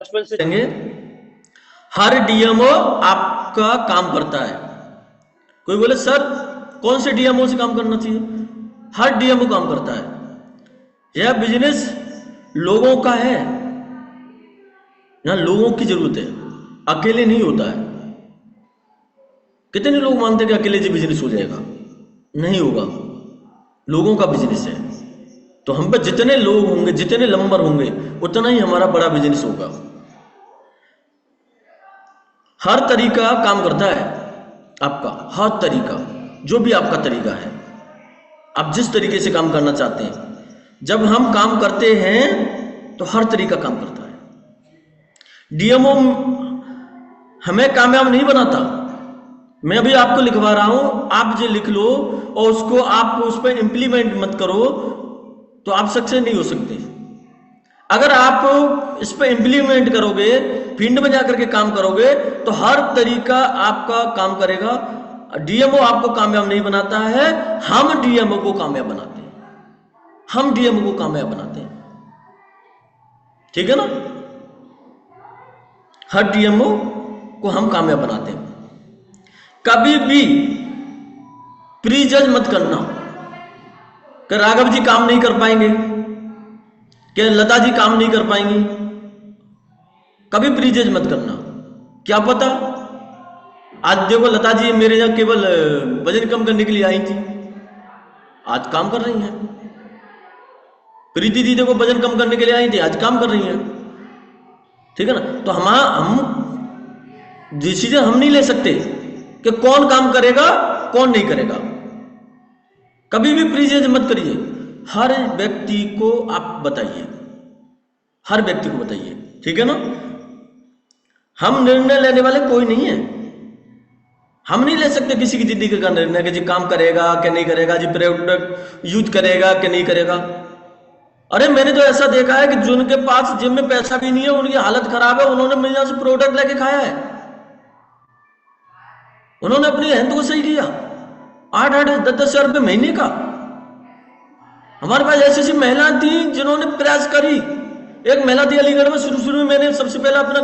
बचपन से देंगे। हर डीएमओ आपका काम करता है। कोई बोले सर कौन से डीएमओ से काम करना चाहिए? हर डीएमओ काम करता है। यह बिजनेस लोगों का है, यहां लोगों की जरूरत है, अकेले नहीं होता है। कितने लोग मानते हैं कि अकेले से बिजनेस हो जाएगा? नहीं होगा, लोगों का बिजनेस है। तो हम पे जितने लोग होंगे, जितने नंबर होंगे, उतना ही हमारा बड़ा बिजनेस होगा। हर तरीका काम करता है आपका, हर तरीका, जो भी आपका तरीका है, आप जिस तरीके से काम करना चाहते हैं, जब हम काम करते हैं तो हर तरीका काम करता है। डीएमओ हमें कामयाब नहीं बनाता। मैं अभी आपको लिखवा रहा हूं, आप जो लिख लो और उसको आप उस पर इंप्लीमेंट मत करो तो आप सक्सेस नहीं हो सकते। अगर आप इस पर इंप्लीमेंट करोगे, फील्ड में जाकर के काम करोगे, तो हर तरीका आपका काम करेगा। डीएमओ आपको कामयाब नहीं बनाता है, हम डीएमओ को कामयाब बनाते हैं। हम डीएमओ को कामयाब बनाते हैं, ठीक है ना? हर डीएमओ को हम कामयाब बनाते हैं। कभी भी प्रीजज मत करना कि राघव जी काम नहीं कर पाएंगे, कि लता जी काम नहीं कर पाएंगी। कभी प्रीजज मत करना। क्या पता आज देखो लता जी मेरे यहाँ केवल वजन कम करने के लिए आई थी, आज काम कर रही हैं। प्रीति दी देखो वजन कम करने के लिए आई थी, आज काम कर रही हैं। ठीक है ना? तो हम डिसीजन हम नहीं ले सकते कि कौन काम करेगा कौन नहीं करेगा। कभी भी प्रीजज मत करिए। हर व्यक्ति को आप बताइए, हर व्यक्ति को बताइए, ठीक है ना? हम निर्णय लेने वाले कोई नहीं है। हम नहीं ले सकते किसी की जिंदगी का निर्णय कि जी काम करेगा कि नहीं करेगा, जी प्रोडक्ट यूज करेगा कि नहीं करेगा। अरे मैंने तो ऐसा देखा है कि जिनके पास जिम में पैसा भी नहीं है, उनकी हालत खराब है, उन्होंने मेरे यहाँ से प्रोडक्ट लेके खाया है। उन्होंने अपनी हेल्थ को सही किया। 8-8 10-10 हजार रुपये महीने का। हमारे पास ऐसी ऐसी महिला थी जिन्होंने प्रयास करी। एक महिला थी अलीगढ़ में, शुरू शुरू में मैंने सबसे पहला अपना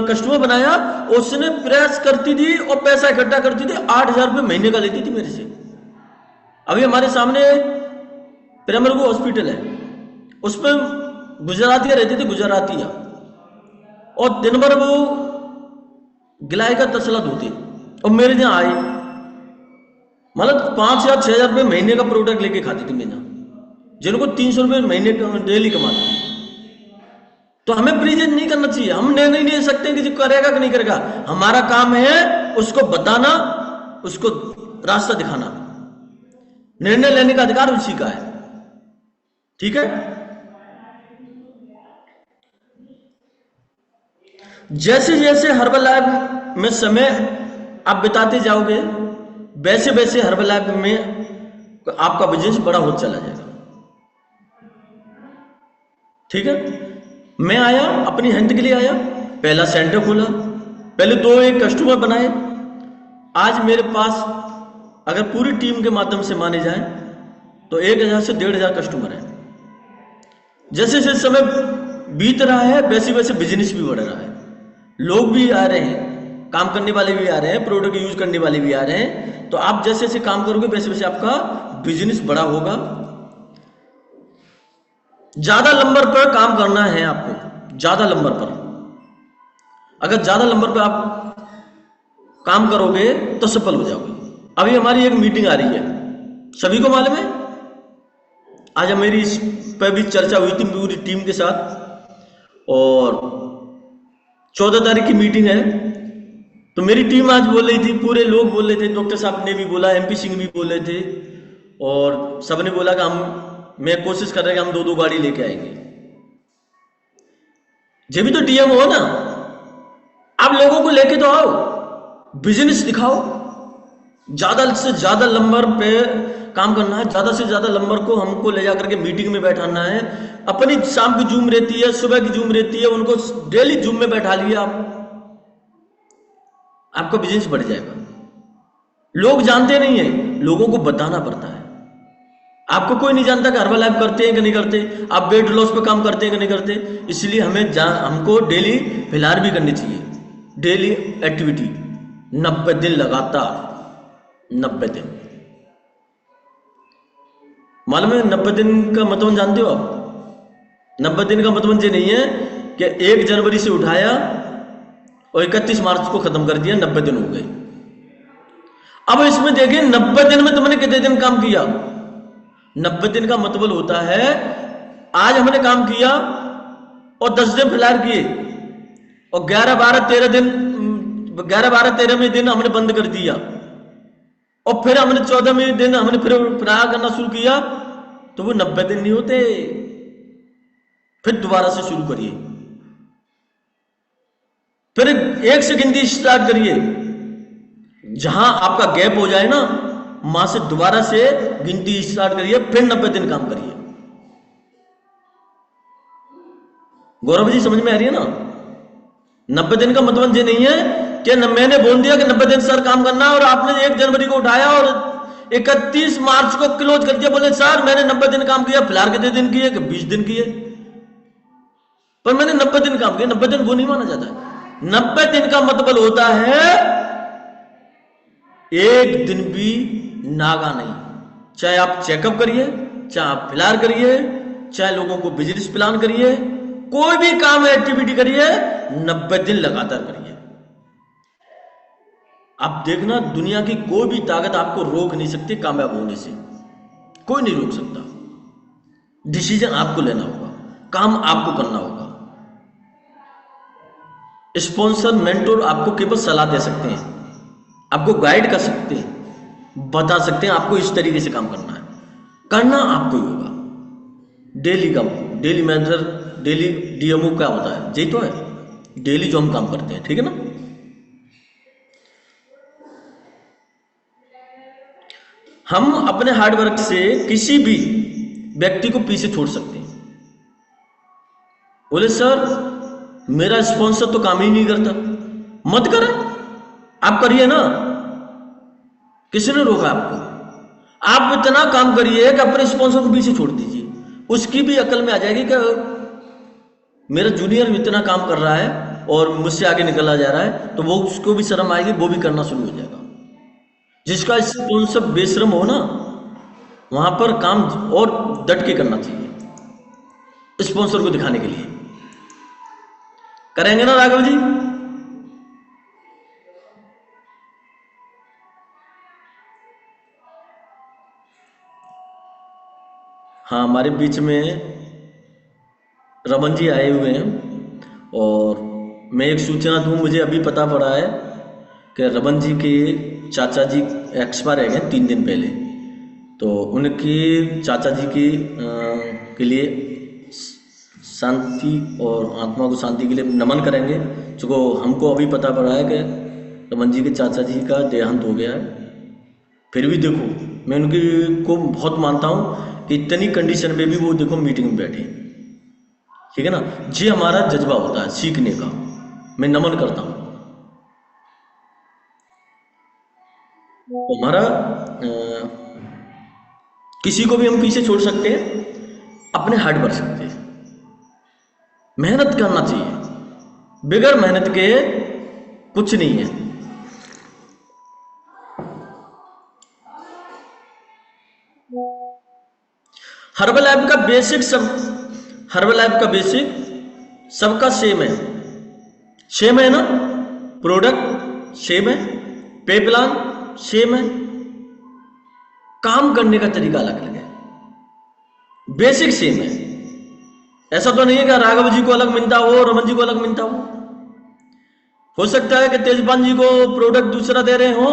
कस्टमर बनाया। उसने प्रयास करती थी और पैसा इकट्ठा करती थी, 8 हजार रुपये महीने का लेती थी मेरे से। अभी हमारे सामने प्रेमरगो हॉस्पिटल है, उसमें गुजरातियां रहती थी, गुजरातियां, और दिन भर वो गिलाई का तसला धोती और मेरे यहाँ आई। मतलब 5 या 6 हजार रुपये महीने का प्रोडक्ट लेके खाती थी मेरे यहाँ, जिनको 300 रुपये महीने डेली कमाती थी। तो हमें प्रीजन नहीं करना चाहिए। हम निर्णय नहीं ले सकते कि जो करेगा कि नहीं करेगा। हमारा काम है उसको बताना, उसको रास्ता दिखाना। निर्णय लेने का अधिकार उसी का है, ठीक है? जैसे जैसे हर्बल लाइफ में समय आप बिताते जाओगे, वैसे वैसे हर्बल लाइफ में आपका बिजनेस बड़ा होता चला जाएगा, ठीक है? मैं आया अपनी हेल्थ के लिए आया, पहला सेंटर खोला, पहले 2-1 कस्टमर बनाए। आज मेरे पास अगर पूरी टीम के माध्यम से माने जाए तो 1000 से 1500 कस्टमर हैं। जैसे जैसे समय बीत रहा है वैसे वैसे बिजनेस भी बढ़ रहा है। लोग भी आ रहे हैं, काम करने वाले भी आ रहे हैं, प्रोडक्ट यूज करने वाले भी आ रहे हैं। तो आप जैसे जैसे काम करोगे वैसे वैसे आपका बिजनेस बड़ा होगा। ज्यादा नंबर पर काम करना है आपको, ज्यादा नंबर पर। अगर ज्यादा नंबर पर आप काम करोगे तो सफल हो जाओगे। अभी हमारी एक मीटिंग आ रही है, सभी को मालूम है। आज मेरी इस पर भी चर्चा हुई थी पूरी टीम के साथ, और 14 तारीख की मीटिंग है। तो मेरी टीम आज बोल रही थी, पूरे लोग बोल रहे थे, डॉक्टर साहब ने भी बोला, MP सिंह भी बोल रहे थे, और सबने बोला कि मैं कोशिश कर रहे हैं कि हम 2-2 गाड़ी लेके आएंगे। ये भी तो डीएम हो ना, आप लोगों को लेके तो आओ, बिजनेस दिखाओ। ज्यादा से ज्यादा नंबर पे काम करना है, ज्यादा से ज्यादा नंबर को हमको ले जाकर के मीटिंग में बैठाना है। अपनी शाम की जूम रहती है, सुबह की जूम रहती है, उनको डेली जूम में बैठा लिया आप, आपका बिजनेस बढ़ जाएगा। लोग जानते नहीं है, लोगों को बताना पड़ता है। आपको कोई नहीं जानता कि हर्बल लाइफ करते हैं कि नहीं करते, आप वेट लॉस पे काम करते हैं कि नहीं करते। इसलिए हमको डेली फिलहाल भी करनी चाहिए, डेली एक्टिविटी 90 दिन लगातार, 90 दिन। मालूम है 90 दिन का मतलब जानते हो आप? 90 दिन का मतलब ये नहीं है कि 1 जनवरी से उठाया और 31 मार्च को खत्म कर दिया, 90 दिन हो गए। अब इसमें देखिए 90 दिन में तुमने कितने दिन काम किया। 90 दिन का मतलब होता है आज हमने काम किया और 10 दिन फिलहाल किए और 11, 12, 13 दिन, 11, 12, 13वें दिन हमने बंद कर दिया और फिर हमने 14वें दिन हमने फिर प्रयाग करना शुरू किया, तो वो 90 दिन नहीं होते। फिर दोबारा से शुरू करिए, फिर 1 से गिनती स्टार्ट करिए। जहां आपका गैप हो जाए ना, वहां से दोबारा से गिनती स्टार्ट करिए, फिर 90 दिन काम करिए। गौरव जी समझ में आ रही है ना? 90 दिन का मतलब ये नहीं है कि मैंने बोल दिया कि 90 दिन सर काम करना और आपने 1 जनवरी को उठाया और 31 मार्च को क्लोज कर दिया, बोले सर मैंने 90 दिन काम किया। फिलहाल कितने दिन किए कि 20 दिन किए, पर मैंने 90 दिन काम किया। 90 दिन वो नहीं माना जाता। 90 दिन का मतलब होता है 1 दिन भी नागा नहीं। चाहे आप चेकअप करिए, चाहे आप फिलहाल करिए, चाहे लोगों को बिजनेस प्लान करिए, कोई भी काम एक्टिविटी करिए, 90 दिन लगातार करिए। आप देखना दुनिया की कोई भी ताकत आपको रोक नहीं सकती कामयाब होने से, कोई नहीं रोक सकता। डिसीजन आपको लेना होगा, काम आपको करना होगा। स्पॉन्सर मेंटोर आपको केवल सलाह दे सकते हैं, आपको गाइड कर सकते हैं, बता सकते हैं आपको इस तरीके से काम करना है, करना आपको ही होगा। डेली का डेली मैनेजर, डेली डीएमओ क्या होता है, यही तो है डेली जो हम काम करते हैं, ठीक है ना। हम अपने हार्डवर्क से किसी भी व्यक्ति को पीछे छोड़ सकते हैं। बोले सर मेरा स्पॉन्सर तो काम ही नहीं करता, मत करें, आप करिए ना, किसने रोका आपको? आप इतना काम करिए कि अपने स्पॉन्सर को पीछे छोड़ दीजिए। उसकी भी अकल में आ जाएगी कि मेरा जूनियर इतना काम कर रहा है और मुझसे आगे निकला जा रहा है, तो वो उसको भी शर्म आएगी, वो भी करना शुरू हो जाएगा। जिसका स्पॉन्सर बेशरम हो ना, वहां पर काम और डट के करना चाहिए स्पॉन्सर को दिखाने के लिए। करेंगे ना राघव जी? हाँ, हमारे बीच में रमन जी आए हुए हैं और मैं एक सूचना दूं, मुझे अभी पता पड़ा है कि रमन जी के चाचा जी एक्सपायर है गए 3 दिन पहले, तो उनके चाचा जी के लिए शांति और आत्मा को शांति के लिए नमन करेंगे। जो हमको अभी पता पड़ा है कि रमन जी के चाचा जी का देहांत हो गया है। फिर भी देखो मैं उनकी को बहुत मानता हूँ कि इतनी कंडीशन में भी वो देखो मीटिंग में बैठे, ठीक है ना। ये हमारा जज्बा होता है सीखने का, मैं नमन करता हूँ। हमारा किसी को भी हम पीछे छोड़ सकते हैं, अपने हार्ड वर्क सकते हैं, मेहनत करना चाहिए, बगैर मेहनत के कुछ नहीं है। हर्बल लाइफ का बेसिक हर्बल लाइफ का बेसिक सबका सेम है ना, प्रोडक्ट सेम है, पे प्लान सेम है, काम करने का तरीका अलग अलग है, बेसिक सेम है। ऐसा तो नहीं है कि राघव जी को अलग मिलता हो, रमन जी को अलग मिलता हो सकता है कि तेजपाल जी को प्रोडक्ट दूसरा दे रहे हो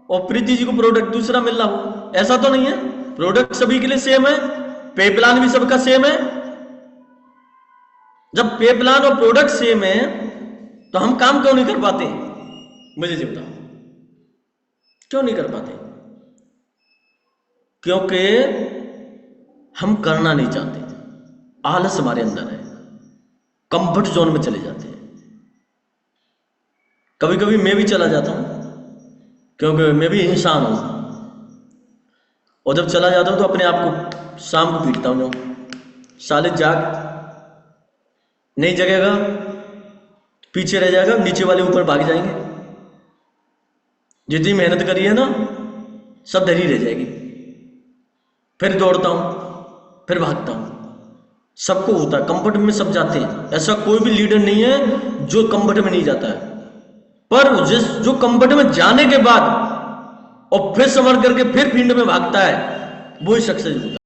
और प्रीति जी को प्रोडक्ट दूसरा मिल रहा हो, ऐसा तो नहीं है। प्रोडक्ट सभी के लिए सेम है, पे प्लान भी सबका सेम है। जब पे प्लान और प्रोडक्ट सेम है तो हम काम क्यों नहीं कर पाते? मुझे जी बताओ, क्यों नहीं कर पाते? क्योंकि हम करना नहीं चाहते, आलस हमारे अंदर है, कंफर्ट जोन में चले जाते हैं। कभी कभी मैं भी चला जाता हूं, क्योंकि मैं भी इंसान हूं और जब चला जाता हूं तो अपने आप को शाम को पीटता हूं, साले जाग, नहीं जगेगा, पीछे रह जाएगा, नीचे वाले ऊपर भाग जाएंगे। जितनी मेहनत करी है ना सब धरी रह जाएगी। फिर दौड़ता हूं, फिर भागता हूं। सबको होता है, कंफर्ट में सब जाते हैं, ऐसा कोई भी लीडर नहीं है जो कंफर्ट में नहीं जाता है। पर जो कंफर्ट में जाने के बाद और फिर संभल करके फिर फील्ड में भागता है, वो ही सक्सेस होता है।